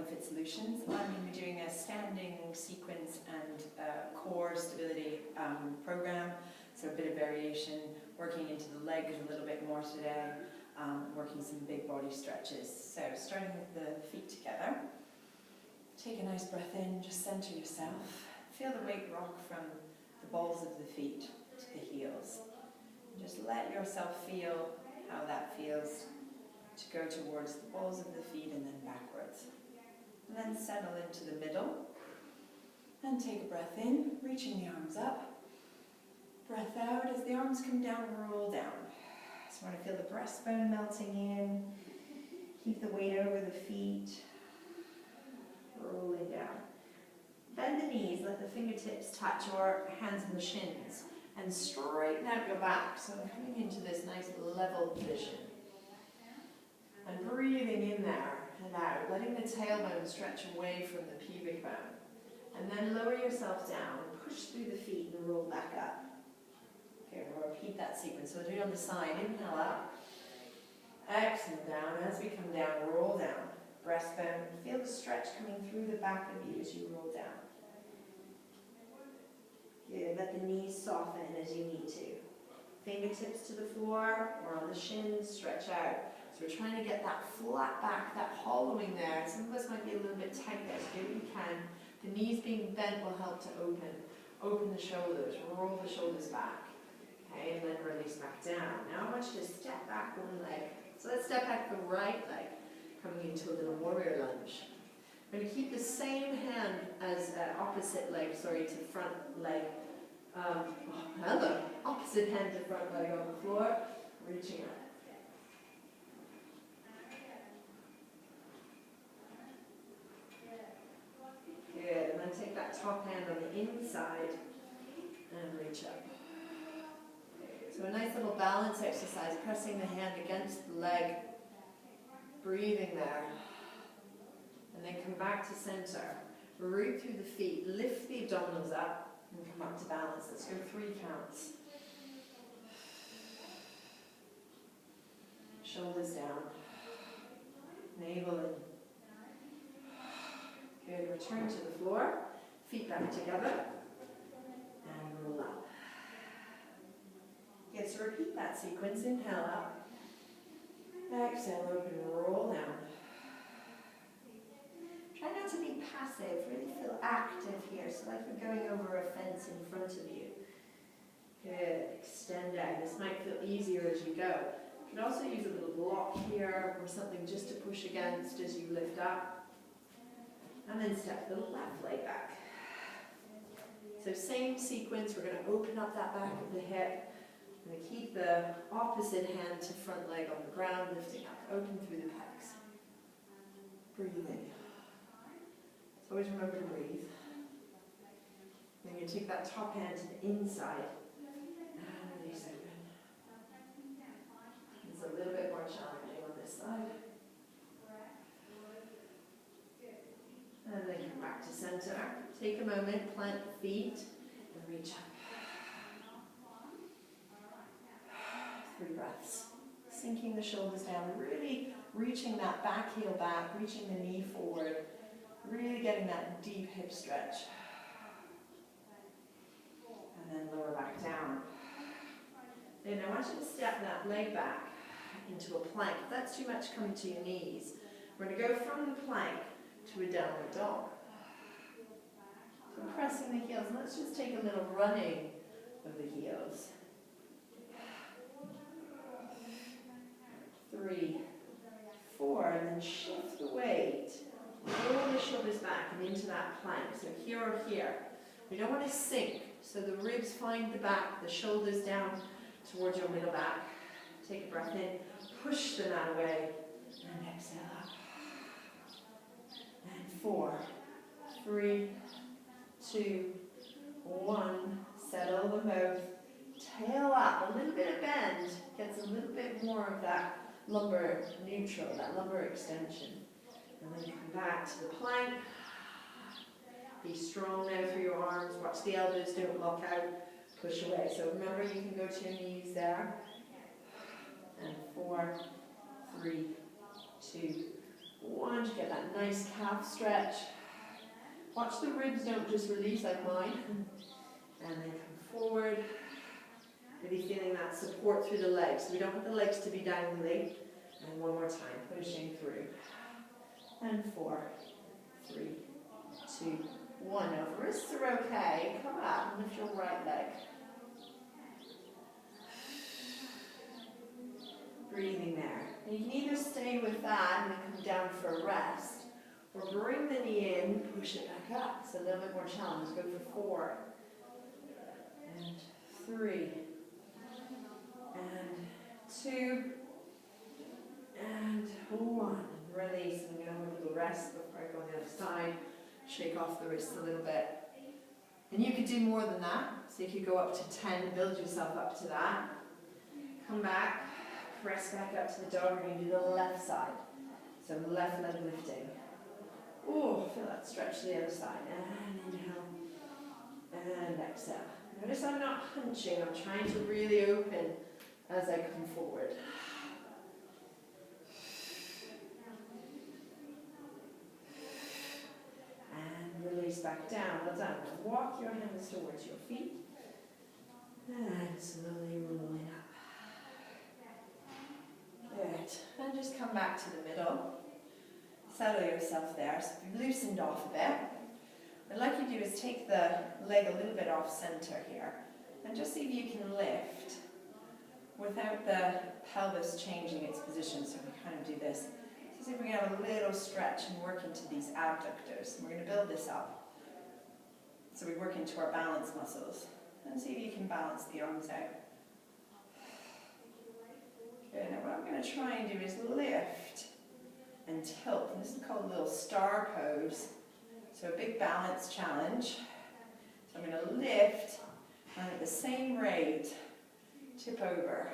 Fit Solutions. I'm going to be doing a standing sequence and core stability program, so a bit of variation, working into the legs a little bit more today, working some big body stretches. So starting with the feet together, take a nice breath in, just center yourself, feel the weight rock from the balls of the feet to the heels. Just let yourself feel how that feels to go towards the balls of the feet and then backwards. And then settle into the middle. And take a breath in, reaching the arms up. Breath out as the arms come down, roll down. So I want to feel the breastbone melting in. Keep the weight over the feet. Rolling down. Bend the knees, let the fingertips touch your hands and the shins. And straighten out your back. So I'm coming into this nice level position. And breathing in there and out, letting the tailbone stretch away from the pubic bone. And then lower yourself down, push through the feet and roll back up. Okay, we'll repeat that sequence. So we'll do it on the side. Inhale up. Exhale down. As we come down, roll down. Breastbone. Feel the stretch coming through the back of you as you roll down. Good. Let the knees soften as you need to. Fingertips to the floor or on the shins, stretch out. So we're trying to get that flat back, that hollowing there. Some of us might be a little bit tight there, so do what you can. The knees being bent will help to open the shoulders, roll the shoulders back. Okay, and then release back down. Now I want you to step back one leg. So let's step back the right leg, coming into a little warrior lunge. We're going to keep the same hand as opposite leg, to front leg. Opposite hand to front leg on the floor, reaching up. Good, and then take that top hand on the inside and reach up. So a nice little balance exercise, pressing the hand against the leg, breathing there. And then come back to center. Root through the feet, lift the abdominals up and come up to balance. Let's go 3 counts. Shoulders down. Navel in. Good, return to the floor, feet back together, and roll up. Good, so repeat that sequence. Inhale up, exhale, open, roll down. Try not to be passive, really feel active here, so like we're going over a fence in front of you. Good, extend out. This might feel easier as you go. You can also use a little block here or something just to push against as you lift up. And then step the left leg back. So same sequence, we're going to open up that back of the hip. We're going to keep the opposite hand to front leg on the ground, lifting up, open through the pecs. Breathing. So always remember to breathe. Then you take that top hand to the inside and release open. It's a little bit more challenging on this side. And then come back to center. Take a moment, plant the feet, and reach up. 3 breaths. Sinking the shoulders down, really reaching that back heel back, reaching the knee forward, really getting that deep hip stretch. And then lower back down. Then I want you to step that leg back into a plank. If that's too much, come to your knees. We're going to go from the plank to a downward dog. So pressing the heels. Let's just take a little running of the heels. 3, 4, and then shift the weight. Roll the shoulders back and into that plank. So here or here. We don't want to sink. So the ribs find the back, the shoulders down towards your middle back. Take a breath in, push the mat away, and exhale up. And 4, 3, 2, 1. Settle them both. Tail up. A little bit of bend gets a little bit more of that lumbar neutral, that lumbar extension. And then come back to the plank. Be strong now through your arms. Watch the elbows don't lock out. Push away. So remember, you can go to your knees there. And 4, 3, 2, 1 to get that nice calf stretch. Watch the ribs don't just release like mine. And then come forward. Really feeling that support through the legs. We don't want the legs to be dangling. And one more time, pushing through. And 4, 3, 2, 1. Now, if wrists are okay, come up and lift your right leg. Breathing there. And you can either stay with that and then come down for a rest, or bring the knee in, push it back up. It's a little bit more challenge. Go for 4, and 3, and 2, and 1. Release. I'm going to have a little rest before I go on the other side. Shake off the wrists a little bit. And you could do more than that. So you could go up to 10, build yourself up to that. Come back, press back up to the dog. We're going to do the left side. So left leg lifting. Ooh, feel that stretch to the other side. And inhale. And exhale. Notice I'm not hunching. I'm trying to really open as I come forward. And release back down. Well done. Walk your hands towards your feet. And slowly roll it up. Good. And just come back to the middle. Settle yourself there. So if you've loosened off a bit, what I'd like you to do is take the leg a little bit off center here. And just see if you can lift without the pelvis changing its position. So we kind of do this. So see if we can have a little stretch and work into these abductors. And we're going to build this up. So we work into our balance muscles. And see if you can balance the arms out. Good. Now what I'm going to try and do is lift and tilt. And this is called a little star pose. So a big balance challenge. So I'm going to lift and at the same rate tip over.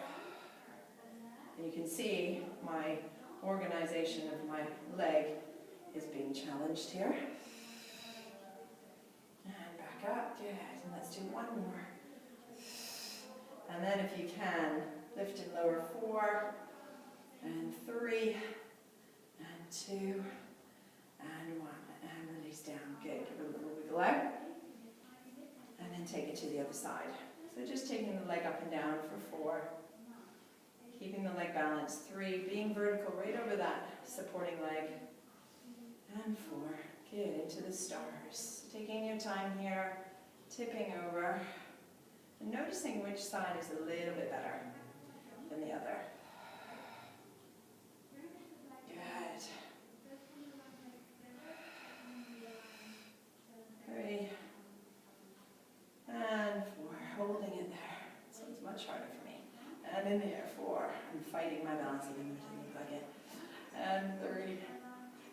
And you can see my organization of my leg is being challenged here. And back up, good. And let's do one more. And then if you can, lift and lower 4, and 3, and 2, and 1, and release down. Good, give it a little wiggle out. And then take it to the other side. So just taking the leg up and down for 4. Keeping the leg balanced. 3, being vertical right over that supporting leg. And 4, good, into the stars. Taking your time here, tipping over, and noticing which side is a little bit better than the other. Good. 3, and 4, holding it there. So it's much harder for me. And in the air, 4. I'm fighting my balance even though it doesn't look like it. And 3,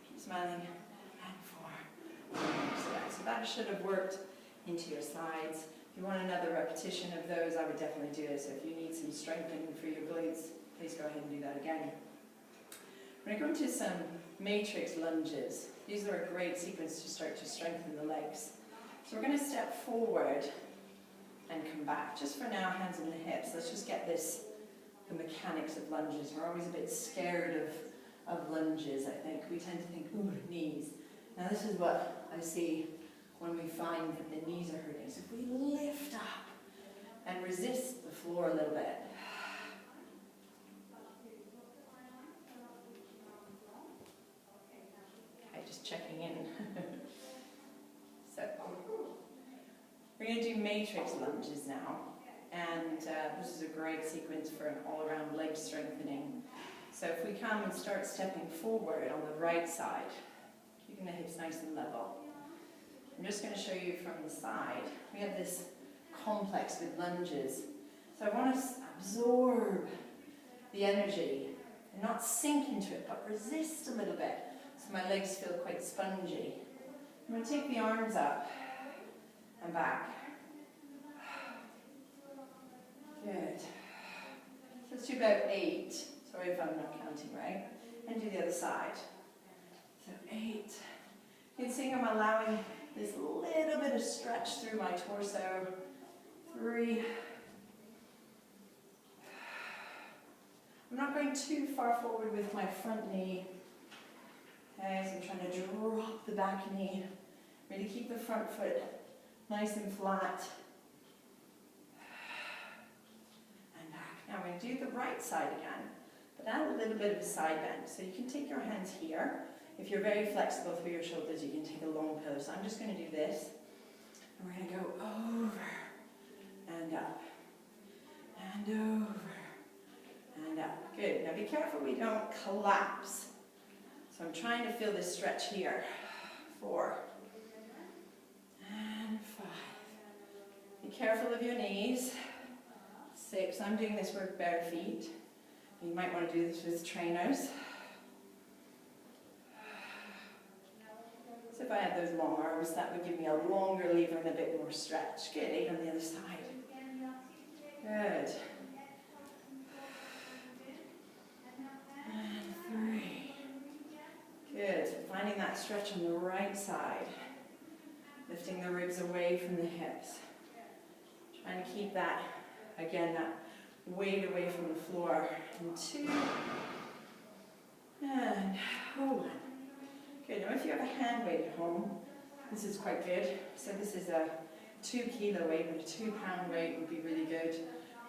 keep smiling. And 4. So that should have worked into your sides. If you want another repetition of those, I would definitely do it. So if you need some strengthening for your glutes, please go ahead and do that again. We're going to go into some matrix lunges. These are a great sequence to start to strengthen the legs. So we're going to step forward and come back. Just for now, hands on the hips. Let's just get the mechanics of lunges. We're always a bit scared of lunges, I think. We tend to think, ooh, knees. Now this is what I see when we find that the knees are hurting. So if we lift up and resist the floor a little bit. Okay, just checking in. So, we're going to do matrix lunges now. And this is a great sequence for an all-around leg strengthening. So if we come and start stepping forward on the right side, keeping the hips nice and level. I'm just going to show you from the side. We have this complex with lunges. So I want to absorb the energy and not sink into it, but resist a little bit so my legs feel quite spongy. I'm going to take the arms up and back. Good. So let's do about 8. Sorry if I'm not counting right. And do the other side. So 8. You can see I'm allowing this little bit of stretch through my torso. 3. I'm not going too far forward with my front knee. Okay, so I'm trying to drop the back knee. Really keep the front foot nice and flat. And back. Now we're going to do the right side again, but add a little bit of a side bend. So you can take your hands here. If you're very flexible through your shoulders, you can take a long pillow. So I'm just going to do this. And we're going to go over and up and over and up. Good. Now be careful we don't collapse. So I'm trying to feel this stretch here. 4 and 5. Be careful of your knees. 6. I'm doing this with bare feet. You might want to do this with trainers. So if I had those long arms, that would give me a longer lever and a bit more stretch. Good. 8 on the other side. Good. And 3. Good. Finding that stretch on the right side. Lifting the ribs away from the hips. Trying to keep that, again, that weight away from the floor. And 2. And 1. Good. Now if you have a hand weight at home, this is quite good. So this is a 2 kilo weight, but a 2 pound weight would be really good,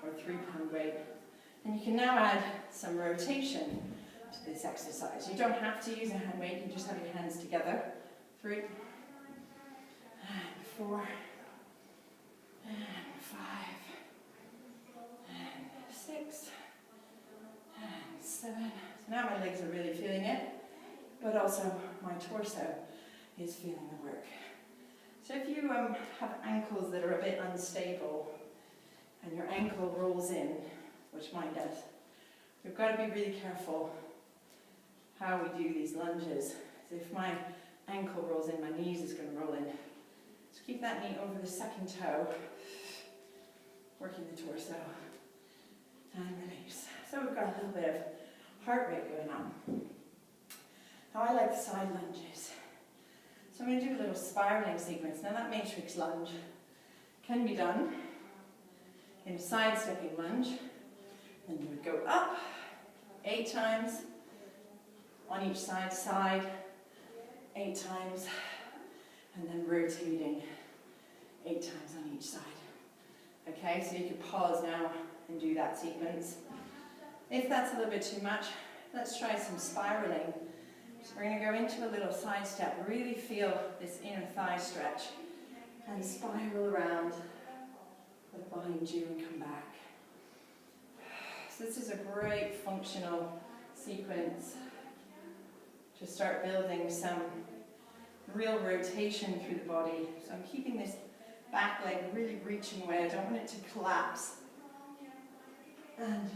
or a 3 pound weight. And you can now add some rotation to this exercise. You don't have to use a hand weight, you just have your hands together. 3, and 4, and 5, and 6, and 7. So now my legs are really feeling it, but also my torso is feeling the work. So if you have ankles that are a bit unstable, and your ankle rolls in, which mine does, we've got to be really careful how we do these lunges. So if my ankle rolls in, my knees is going to roll in. So keep that knee over the second toe, working the torso, and release. So we've got a little bit of heart rate going on. Now I like the side lunges. So I'm going to do a little spiraling sequence. Now that matrix lunge can be done in a side-stepping lunge. Then you would go up 8 times on each side, 8 times, and then rotating 8 times on each side. Okay, so you can pause now and do that sequence. If that's a little bit too much, let's try some spiraling. So we're going to go into a little side step, really feel this inner thigh stretch, and spiral around, look behind you and come back. So this is a great functional sequence to start building some real rotation through the body. So I'm keeping this back leg really reaching away. I don't want it to collapse. And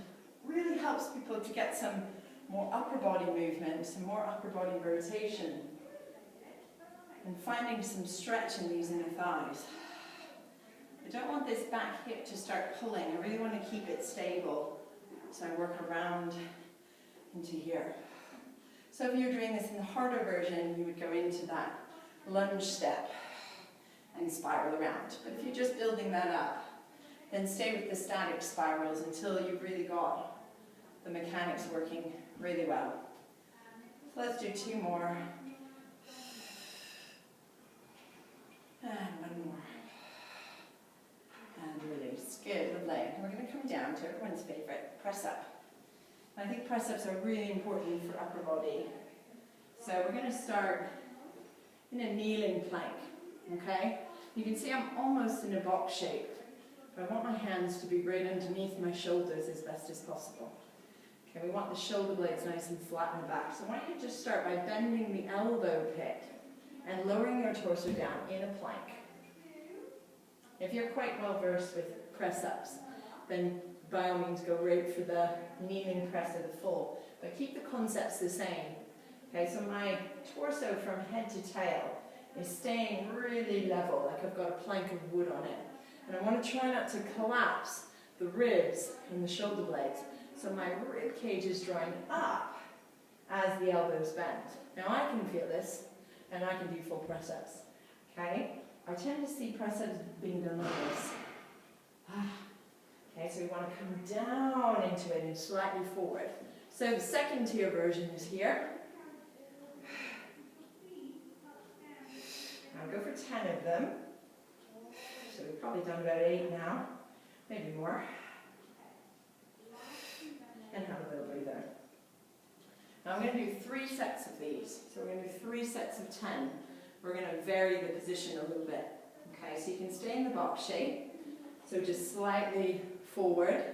really helps people to get some more upper body movement, some more upper body rotation, and finding some stretch in these inner thighs. I don't want this back hip to start pulling. I really want to keep it stable. So I work around into here. So if you're doing this in the harder version, you would go into that lunge step and spiral around. But if you're just building that up, then stay with the static spirals until you've really got the mechanics working really well. So let's do 2 more. And 1 more. And release. Good, lovely. We're going to come down to everyone's favorite, press up. I think press ups are really important for upper body. So we're going to start in a kneeling plank, okay? You can see I'm almost in a box shape, but I want my hands to be right underneath my shoulders as best as possible. Okay, we want the shoulder blades nice and flat in the back. So why don't you just start by bending the elbow pit and lowering your torso down in a plank. If you're quite well versed with press ups, then by all means go right for the kneeling press of the full, but keep the concepts the same. Okay, so my torso from head to tail is staying really level, like I've got a plank of wood on it. And I want to try not to collapse the ribs and the shoulder blades. So my rib cage is drawing up as the elbows bend. Now I can feel this, and I can do full press ups. Okay, I tend to see press ups being done like this. Okay, so we want to come down into it and slightly forward. So the second tier version is here. want to go for 10 of them. So we've probably done about 8 now, maybe more. And have a little breather. Now I'm going to do 3 sets of these. So we're going to do 3 sets of 10. We're going to vary the position a little bit. Okay, so you can stay in the box shape. So just slightly forward.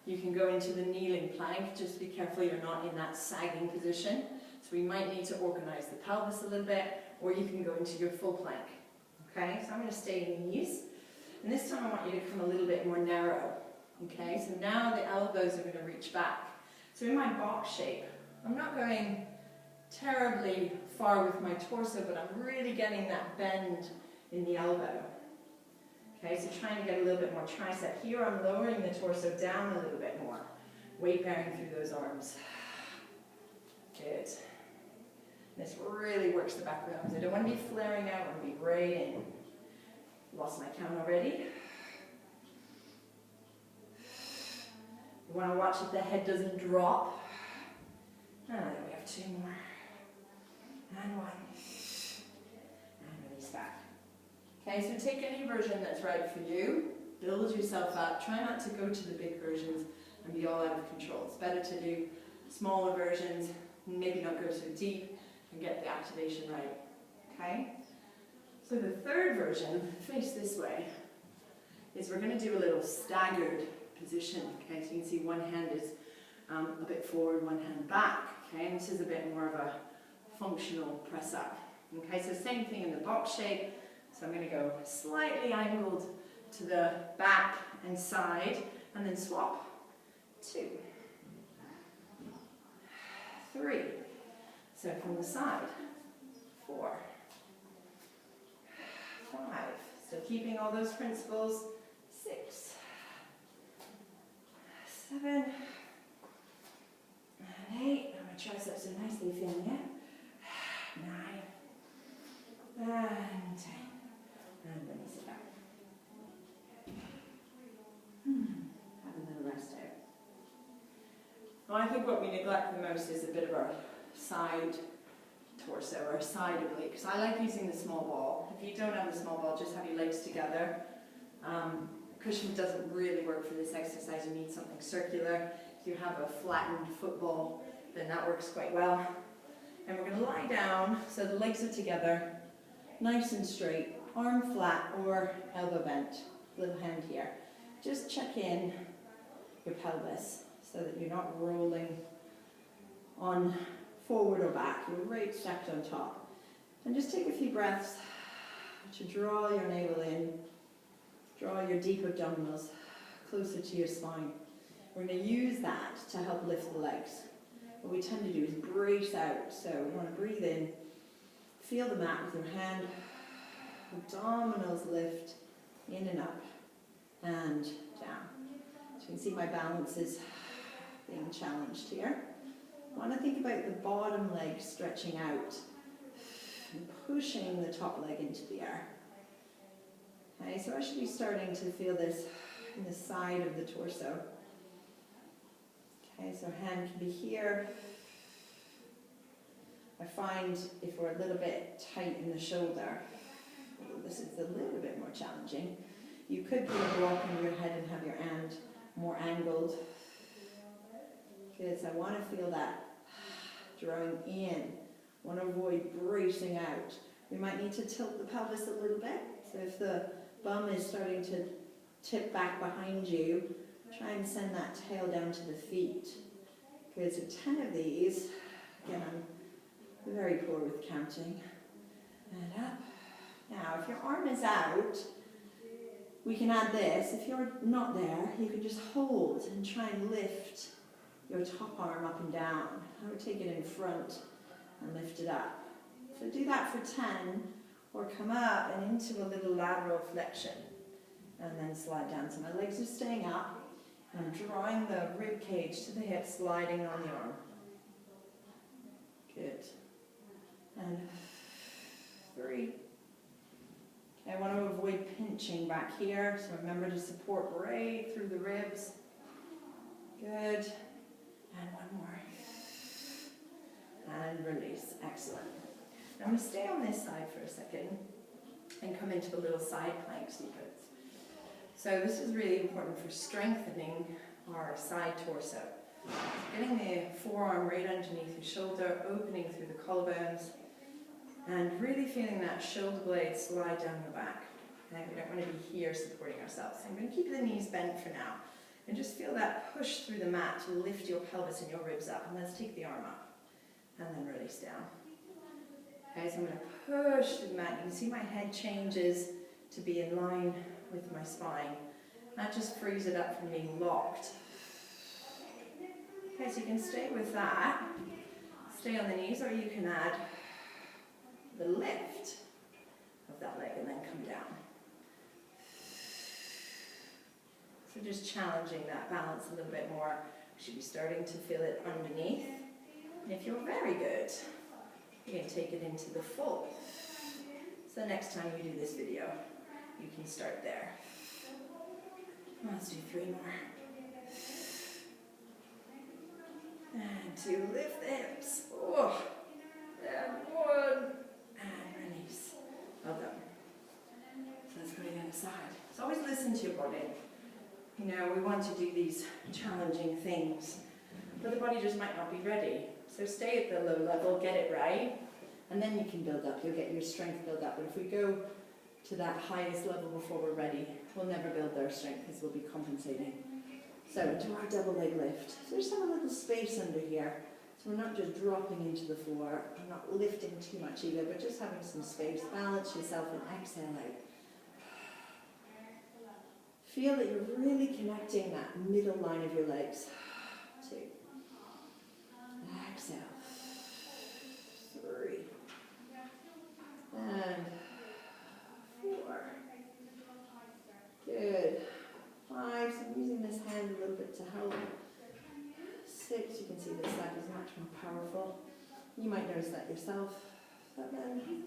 You can go into the kneeling plank. Just be careful you're not in that sagging position. So we might need to organize the pelvis a little bit, or you can go into your full plank. Okay, so I'm going to stay in these. And this time I want you to come a little bit more narrow. Okay, so now the elbows are going to reach back. So in my box shape, I'm not going terribly far with my torso, but I'm really getting that bend in the elbow. Okay, so trying to get a little bit more tricep. Here I'm lowering the torso down a little bit more. Weight bearing through those arms. Good. This really works the back of the arms. I don't want to be flaring out, I want to be right in. Lost my count already. You want to watch that the head doesn't drop. And then we have 2 more. And 1. And release back. Okay, so take any version that's right for you. Build yourself up. Try not to go to the big versions and be all out of control. It's better to do smaller versions, maybe not go so deep, and get the activation right. Okay? So the third version, face this way, is we're going to do a little staggered position. Okay, so you can see one hand is a bit forward, one hand back. Okay, and this is a bit more of a functional press up. Okay, so same thing in the box shape. So I'm going to go slightly angled to the back and side, and then swap. 2, 3. So from the side. 4, 5. So keeping all those principles. 6, 7, and 8. My triceps are nicely feeling it. 9, and 10. And release it back. Have a little rest out. Well, I think what we neglect the most is a bit of our side torso or side oblique. Because I like using the small ball. If you don't have the small ball, just have your legs together. Cushion doesn't really work for this exercise. You need something circular. If you have a flattened football, then that works quite well. And we're going to lie down so the legs are together, nice and straight. Arm flat or elbow bent, little hand here. Just check in your pelvis so that you're not rolling on forward or back. You're right stacked on top. And just take a few breaths to draw your navel in, draw your deep abdominals closer to your spine. We're going to use that to help lift the legs. What we tend to do is brace out. So we want to breathe in, feel the mat with your hand. Abdominals lift in and up and down. So you can see my balance is being challenged here. I want to think about the bottom leg stretching out and pushing the top leg into the air. Okay, so I should be starting to feel this in the side of the torso. Okay, so hand can be here. I find if we're a little bit tight in the shoulder, this is a little bit more challenging. You could put a block on your head and have your hand more angled. Good, so I want to feel that drawing in. I want to avoid bracing out. We might need to tilt the pelvis a little bit. So if the bum is starting to tip back behind you, try and send that tail down to the feet. Good, so 10 of these. Again, I'm very poor with counting. And up. Now, if your arm is out, we can add this. If you're not there, you can just hold and try and lift your top arm up and down. I would take it in front and lift it up. So do that for 10, or come up and into a little lateral flexion, and then slide down. So my legs are staying up, and I'm drawing the rib cage to the hip, sliding on the arm. Good. And 3. I want to avoid pinching back here, so remember to support right through the ribs. Good. And 1 more. And release. Excellent. Now I'm going to stay on this side for a second. and come into a little side plank sequence. So this is really important for strengthening our side torso. Getting the forearm right underneath your shoulder, opening through the collarbones, and really feeling that shoulder blade slide down the back. Okay, we don't want to be here supporting ourselves. I'm going to keep the knees bent for now. And just feel that push through the mat to lift your pelvis and your ribs up. And let's take the arm up. And then release down. Okay, so I'm going to push through the mat. You can see my head changes to be in line with my spine. That just frees it up from being locked. Okay, so you can stay with that. Stay on the knees, or you can add the lift of that leg and then come down. So just challenging that balance a little bit more. You should be starting to feel it underneath. And if you're very good, you can take it into the full. So next time you do this video, you can start there. Let's do 3 more. And 2, lift the hips. Oh. And 1. And release. Well done. So let's go to the other side. So always listen to your body. You know, we want to do these challenging things, but the body just might not be ready. So stay at the low level, get it right, and then you can build up. You'll get your strength build up. But if we go to that highest level before we're ready, we'll never build our strength because we'll be compensating. So into our double leg lift. So just have a little space under here. So we're not just dropping into the floor. We're not lifting too much either, but just having some space. Balance yourself and exhale out. Feel that you're really connecting that middle line of your legs. 2. Exhale. 3. And 4. Good. 5. So I'm using this hand a little bit to help. 6. You can see this side is much more powerful. You might notice that yourself. 7.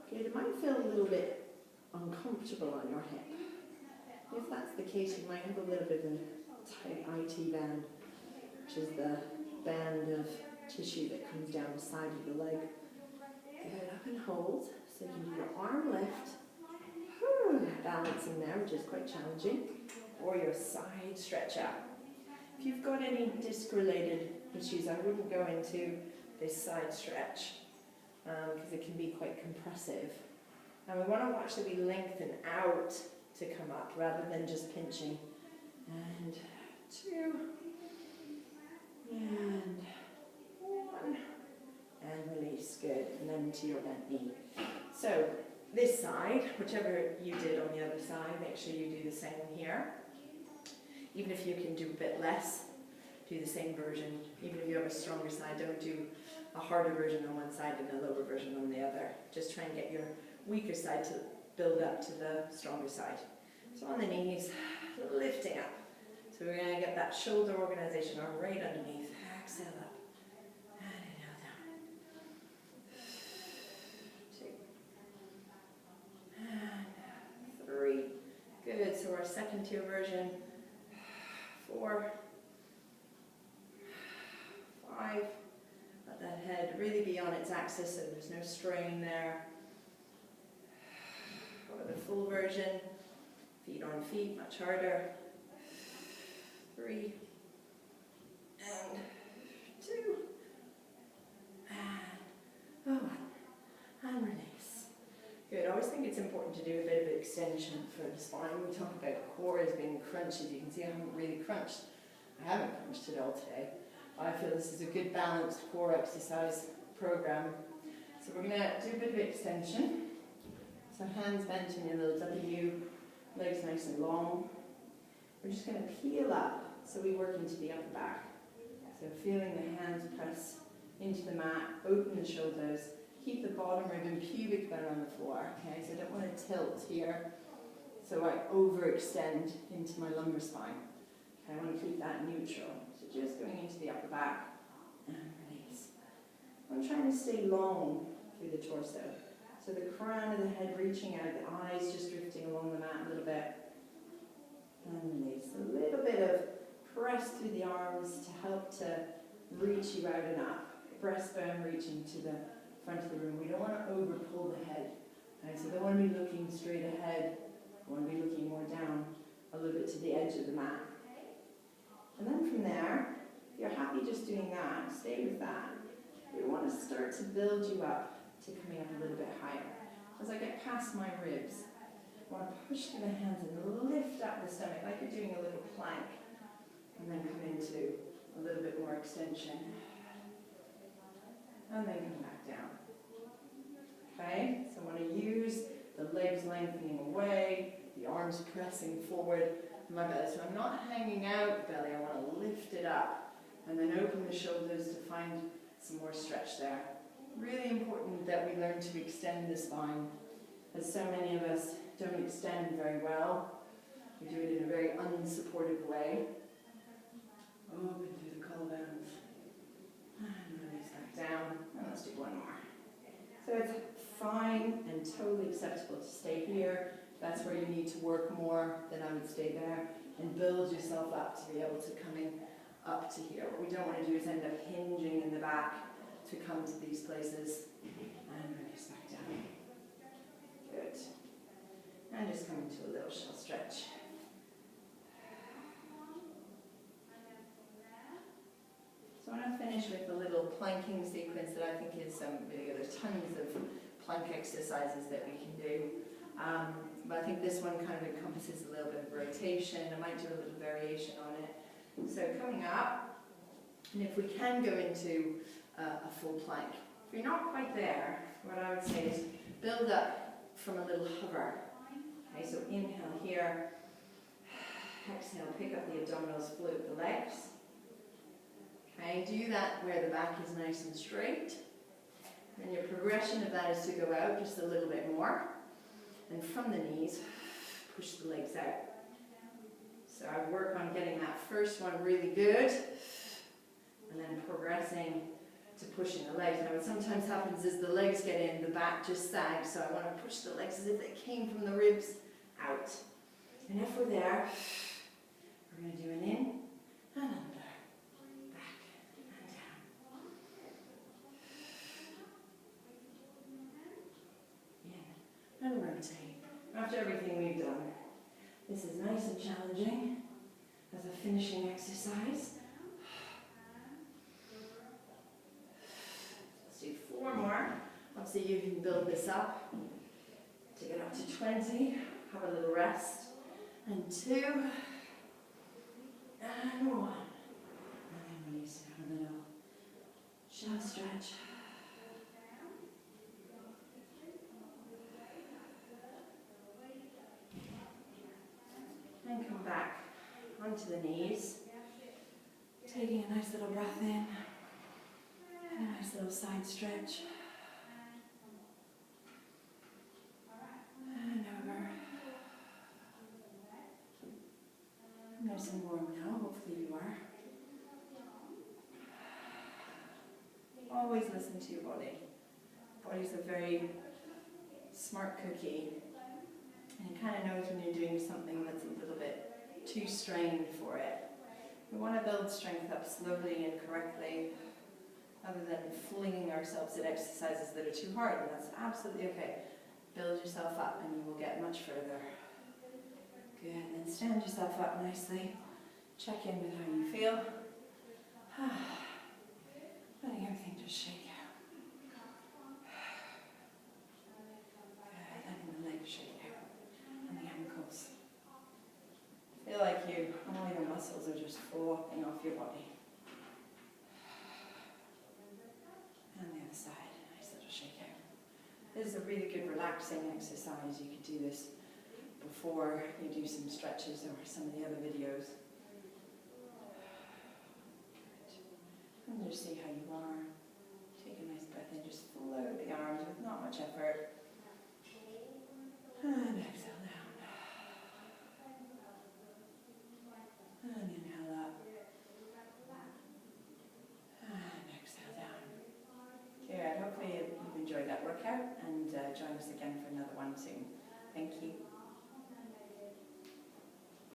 Good. It might feel a little bit uncomfortable on your hip. If that's the case, you might have a little bit of a tight IT band, which is the band of tissue that comes down the side of the leg. Good, up and hold. So you can do your arm lift, balancing there, which is quite challenging, or your side stretch out. If you've got any disc-related issues, I wouldn't go into this side stretch because it can be quite compressive. And we want to watch that we lengthen out to come up rather than just pinching. And 2, and 1, and release. Good. And then to your bent knee. So this side, whichever you did on the other side, make sure you do the same here. Even if you can do a bit less, do the same version. Even if you have a stronger side, don't do a harder version on one side and a lower version on the other. Just try and get your weaker side to build up to the stronger side. So on the knees, lifting up. So we're going to get that shoulder organization arm right underneath. Exhale up. And inhale down. 2. And 3. Good. So our second tier version. 4. 5. Let that head really be on its axis so there's no strain there. Or the full version. Feet on feet, much harder. 3. And 2. And 1. And release. Good. I always think it's important to do a bit of extension for the spine. We talk about core as being crunched. As you can see, I haven't really crunched. I haven't crunched at all today. I feel this is a good balanced core exercise program. So we're going to do a bit of extension. So hands bent in your little W, legs nice and long. We're just going to peel up so we work into the upper back. So feeling the hands press into the mat, open the shoulders, keep the bottom rib and pubic bone on the floor. Okay, so I don't want to tilt here, so I overextend into my lumbar spine. Okay, I want to keep that neutral. So just going into the upper back and release. I'm trying to stay long through the torso. So the crown of the head reaching out, the eyes just drifting along the mat a little bit. And release. A little bit of press through the arms to help to reach you out and up. Breastbone reaching to the front of the room. We don't want to over pull the head. Okay, so don't want to be looking straight ahead. I want to be looking more down, a little bit to the edge of the mat. And then from there, if you're happy just doing that, stay with that. We want to start to build you up to coming up a little bit higher. As I get past my ribs, I want to push through the hands and lift up the stomach like you're doing a little plank. And then come into a little bit more extension. And then come back down. Okay, so I want to use the legs lengthening away, the arms pressing forward, my belly. So I'm not hanging out the belly, I want to lift it up. And then open the shoulders to find some more stretch there. Really important that we learn to extend the spine, as so many of us don't extend very well. We do it in a very unsupportive way. Open through the collarbones. And release back down. And let's do one more. So it's fine and totally acceptable to stay here. That's where you need to work more, then I would stay there. And build yourself up to be able to come in up to here. What we don't want to do is end up hinging in the back to come to these places. And release back down. Good. And just come into a little shell stretch. So I want to finish with a little planking sequence that I think is really good. There's tons of plank exercises that we can do. But I think this one kind of encompasses a little bit of rotation. I might do a little variation on it. So coming up, and if we can go into a full plank. If you're not quite there, what I would say is build up from a little hover. Okay, so inhale here, exhale, pick up the abdominals, float the legs. Okay, do that where the back is nice and straight. And your progression of that is to go out just a little bit more. And from the knees, push the legs out. So I work on getting that first one really good, and then progressing to pushing the legs. Now what sometimes happens is the legs get in, the back just sags, so I want to push the legs as if they came from the ribs out. And if we're there, we're going to do an in and under, back and down. In and rotate. After everything we've done, this is nice and challenging as a finishing exercise. Let's do 4 more. Obviously you can build this up to get up to 20. Have a little rest. And 2. And 1. And then release down a little. Shall stretch. And come back onto the knees, taking a nice little breath in, and a nice little side stretch, and over. Nice and warm now, hopefully you are. Always listen to your body. Body's a very smart cookie. And it kind of knows when you're doing something that's a little bit too strained for it. We want to build strength up slowly and correctly, rather than flinging ourselves at exercises that are too hard, and that's absolutely okay. Build yourself up and you will get much further. Good, and then stand yourself up nicely. Check in with how you feel. Letting everything just shake out. Good, letting the legs shake out. And the ankles. Feel like all your muscles are just flopping off your body. And the other side, nice little shake out. This is a really good relaxing exercise. You could do this before you do some stretches or some of the other videos. And just see how you are. Take a nice breath in, just float the arms with not much effort. And exhale down. And inhale up. And exhale down. Good. Hopefully you've enjoyed that workout, and join us again for another one soon. Thank you.